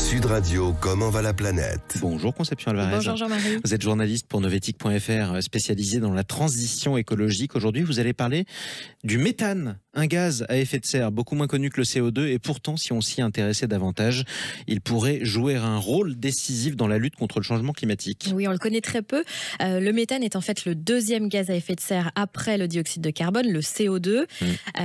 Sud Radio, comment va la planète? Bonjour Conception Alvarez. Bonjour Jean-Marie. Vous êtes journaliste pour Novetic.fr, spécialisé dans la transition écologique. Aujourd'hui, vous allez parler du méthane, un gaz à effet de serre beaucoup moins connu que le CO2. Et pourtant, si on s'y intéressait davantage, il pourrait jouer un rôle décisif dans la lutte contre le changement climatique. Oui, on le connaît très peu. Le méthane est en fait le deuxième gaz à effet de serre après le dioxyde de carbone, le CO2.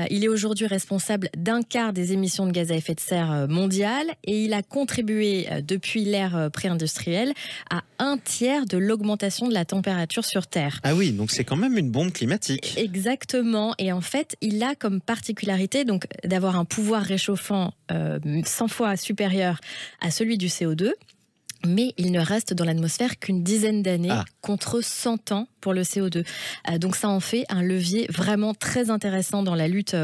Il est aujourd'hui responsable d'un quart des émissions de gaz à effet de serre mondiales et il a contribué depuis l'ère pré-industrielle à un tiers de l'augmentation de la température sur Terre. Ah oui, donc c'est quand même une bombe climatique. Exactement. Et en fait, il a comme particularité donc d'avoir un pouvoir réchauffant 100 fois supérieur à celui du CO2. Mais il ne reste dans l'atmosphère qu'une dizaine d'années contre 100 ans pour le CO2. Donc ça en fait un levier vraiment très intéressant dans la lutte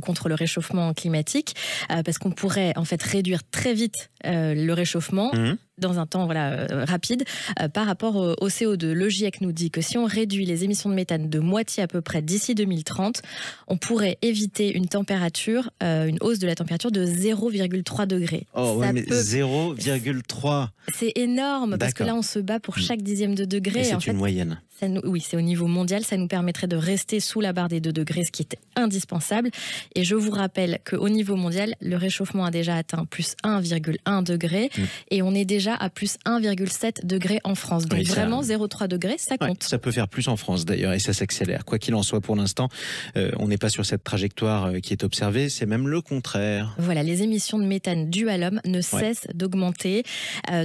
contre le réchauffement climatique, parce qu'on pourrait en fait réduire très vite le réchauffement dans un temps rapide par rapport au CO2. Le GIEC nous dit que si on réduit les émissions de méthane de moitié à peu près d'ici 2030, on pourrait éviter une hausse de la température de 0,3 degrés. Oh ouais, mais 0,3. C'est énorme parce que là on se bat pour chaque dixième de degré. Et c'est en fait, une moyenne. Oui, c'est au niveau mondial, ça nous permettrait de rester sous la barre des 2 degrés, ce qui est indispensable. Et je vous rappelle qu'au niveau mondial, le réchauffement a déjà atteint plus 1,1 degré et on est déjà à plus 1,7 degré en France. Donc vraiment 0,3 degrés, ça compte. Ça peut faire plus en France d'ailleurs et ça s'accélère. Quoi qu'il en soit pour l'instant, on n'est pas sur cette trajectoire qui est observée, c'est même le contraire. Voilà, les émissions de méthane dues à l'homme ne cessent d'augmenter.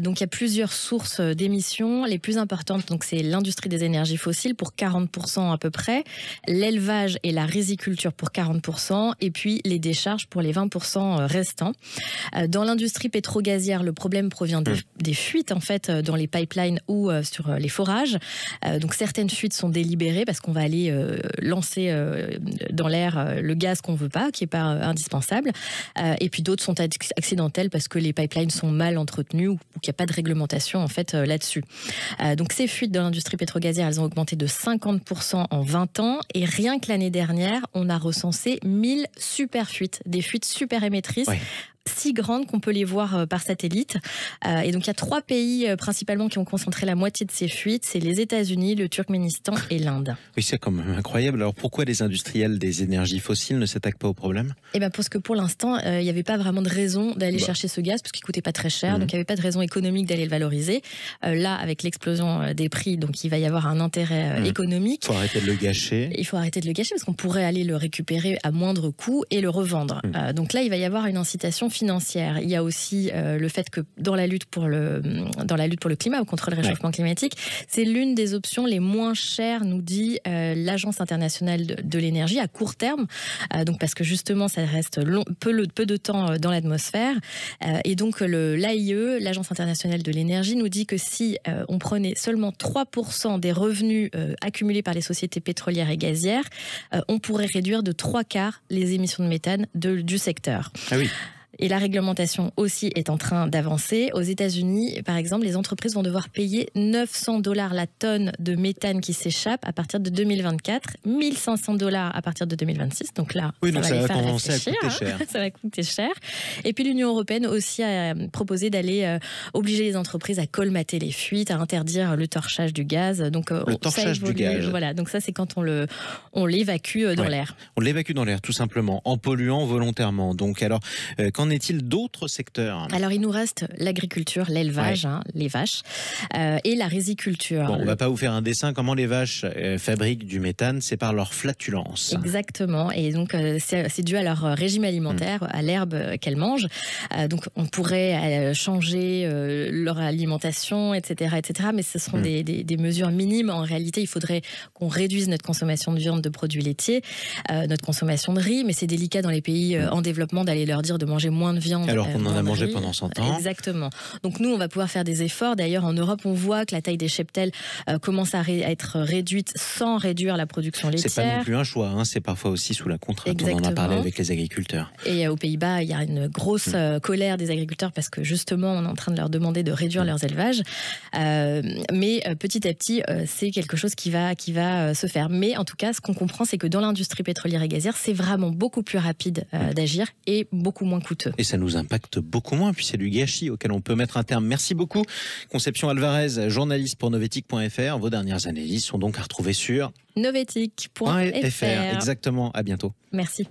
Donc il y a plusieurs sources d'émissions. Les plus importantes, donc c'est l'industrie des énergies fossiles pour 40% à peu près, l'élevage et la riziculture pour 40%, et puis les décharges pour les 20% restants. Dans l'industrie pétro-gazière, le problème provient des fuites en fait dans les pipelines ou sur les forages. Donc certaines fuites sont délibérées parce qu'on va aller lancer dans l'air le gaz qu'on veut pas, qui est pas indispensable. Et puis d'autres sont accidentelles parce que les pipelines sont mal entretenus ou qu'il n'y a pas de réglementation en fait là-dessus. Donc ces fuites dans l'industrie pétro-gazière, elles ont augmenté de 50% en 20 ans et rien que l'année dernière, on a recensé 1000 super fuites, des fuites super émettrices. Si grandes qu'on peut les voir par satellite. Et donc il y a 3 pays principalement qui ont concentré la moitié de ces fuites, c'est les États-Unis, le Turkménistan et l'Inde. Oui, c'est quand même incroyable. Alors pourquoi les industriels des énergies fossiles ne s'attaquent pas au problème? Parce que pour l'instant, il n'y avait pas vraiment de raison d'aller chercher ce gaz, parce qu'il coûtait pas très cher, donc il n'y avait pas de raison économique d'aller le valoriser. Là, avec l'explosion des prix, donc il va y avoir un intérêt économique. Il faut arrêter de le gâcher. Il faut arrêter de le gâcher parce qu'on pourrait aller le récupérer à moindre coût et le revendre. Donc là, il va y avoir une incitation financière. Il y a aussi le fait que dans la lutte pour le climat ou contre le réchauffement climatique, c'est l'une des options les moins chères, nous dit l'Agence internationale de l'énergie à court terme. Donc parce que justement, ça reste peu de temps dans l'atmosphère. Et donc l'AIE, l'Agence internationale de l'énergie, nous dit que si on prenait seulement 3% des revenus accumulés par les sociétés pétrolières et gazières, on pourrait réduire de 3/4 les émissions de méthane du secteur. Ah oui. Et la réglementation aussi est en train d'avancer. Aux États-Unis, par exemple, les entreprises vont devoir payer $900 la tonne de méthane qui s'échappe à partir de 2024, $1 500 à partir de 2026. Donc là, ça va commencer à coûter cher. Ça va coûter cher. Et puis l'Union européenne aussi a proposé d'aller obliger les entreprises à colmater les fuites, à interdire le torchage du gaz. Donc le torchage du gaz. Voilà. Donc ça, c'est quand on l'évacue dans l'air. On l'évacue dans l'air, tout simplement, en polluant volontairement. Donc alors, qu'en est-il d'autres secteurs? Alors, il nous reste l'agriculture, l'élevage, les vaches, et la riziculture. Bon, on ne va pas vous faire un dessin. Comment les vaches fabriquent du méthane? C'est par leur flatulence. Exactement. Et donc, c'est dû à leur régime alimentaire, à l'herbe qu'elles mangent. Donc, on pourrait changer leur alimentation, etc., etc. Mais ce seront des mesures minimes. En réalité, il faudrait qu'on réduise notre consommation de viande, de produits laitiers, notre consommation de riz. Mais c'est délicat dans les pays en développement d'aller leur dire de manger moins de viande. Alors qu'on en a mangé pendant 100 ans. Exactement. Donc nous, on va pouvoir faire des efforts. D'ailleurs, en Europe, on voit que la taille des cheptels commence à être réduite sans réduire la production laitière. C'est pas non plus un choix, hein. C'est parfois aussi sous la contrainte. Exactement. On en a parlé avec les agriculteurs. Et aux Pays-Bas, il y a une grosse colère des agriculteurs parce que justement, on est en train de leur demander de réduire leurs élevages. Mais petit à petit, c'est quelque chose qui va se faire. Mais en tout cas, ce qu'on comprend, c'est que dans l'industrie pétrolière et gazière, c'est vraiment beaucoup plus rapide d'agir et beaucoup moins coûteux. coûteux. Et ça nous impacte beaucoup moins, puis c'est du gâchis auquel on peut mettre un terme. Merci beaucoup, Conception Alvarez, journaliste pour Novetic.fr. Vos dernières analyses sont donc à retrouver sur Novetic.fr. Exactement, à bientôt. Merci.